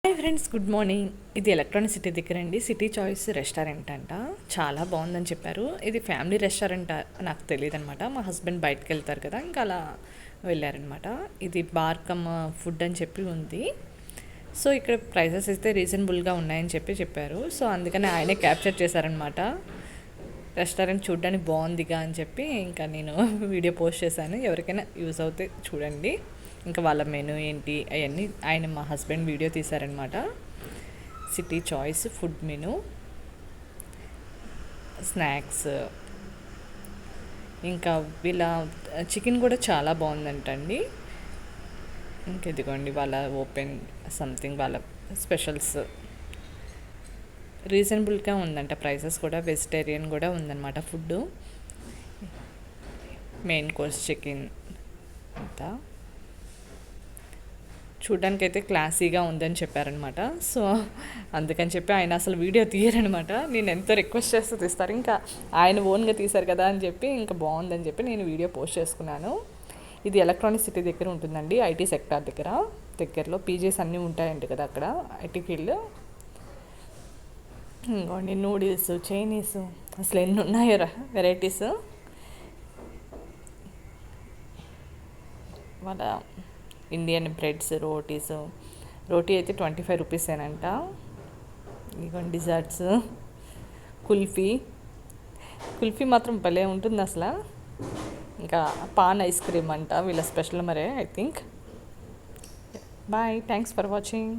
Hi friends, good morning. ఇది electronic city దగ్గర అండి, సిటీ చాయిస్ రెస్టారెంట్ అంట. చాలా బాగుందని చెప్పారు. ఇది ఫ్యామిలీ రెస్టారెంట్ నాకు తెలియదు అనమాట. మా హస్బెండ్ బయటకు వెళ్తారు కదా, ఇంకా అలా వెళ్ళారనమాట. ఇది బార్కమ్ ఫుడ్ అని చెప్పి ఉంది. సో ఇక్కడ ప్రైసెస్ అయితే రీజనబుల్గా ఉన్నాయని చెప్పారు. సో అందుకని ఆయనే క్యాప్చర్ చేశారనమాట. రెస్టారెంట్ చూడడానికి బాగుందిగా అని చెప్పి ఇంకా నేను వీడియో పోస్ట్ చేశాను. ఎవరికైనా యూజ్ అవుతే చూడండి. ఇంకా వాళ్ళ మెనూ ఏంటి అవన్నీ మా హస్బెండ్ వీడియో తీశారనమాట. City choice food menu, snacks, ఇంకా వీళ్ళ చికెన్ కూడా చాలా బాగుందంటండి. ఇంక ఇదిగోండి వాళ్ళ ఓపెన్ సంథింగ్ వాళ్ళ స్పెషల్స్. రీజనబుల్గా ఉందంట ప్రైసెస్ కూడా. వెజిటేరియన్ కూడా ఉందన్నమాట ఫుడ్. మెయిన్ కోర్స్ చికెన్ అంతా చూడ్డానికి అయితే క్లాసీగా ఉందని చెప్పారనమాట. సో అందుకని చెప్పి ఆయన అసలు వీడియో తీయరనమాట. నేను ఎంతో రిక్వెస్ట్ చేస్తూ తీస్తారు. ఇంకా ఆయన ఓన్గా తీశారు కదా అని చెప్పి ఇంకా బాగుందని చెప్పి నేను వీడియో పోస్ట్ చేసుకున్నాను. ఇది ఎలక్ట్రానిక్ సిటీ దగ్గర ఉంటుందండి, ఐటీ సెక్టార్ దగ్గరలో పీజీస్ అన్నీ ఉంటాయండి కదా అక్కడ, ఐటీ ఫీల్డ్. ఇంకోండి నూడిల్స్, చైనీస్, అసలు ఎన్ని ఉన్నాయో వెరైటీస్. వాళ్ళ ఇండియన్ బ్రెడ్స్, రోటీ అయితే 25 రూపీసేనంట. ఇదిగోండి డిజర్ట్స్, కుల్ఫీ మాత్రం భలే ఉంటుంది అసలు. ఇంకా పాన్ ఐస్ క్రీమ్ అంట వీళ్ళ స్పెషల్ మరే, I think. Bye, thanks for watching.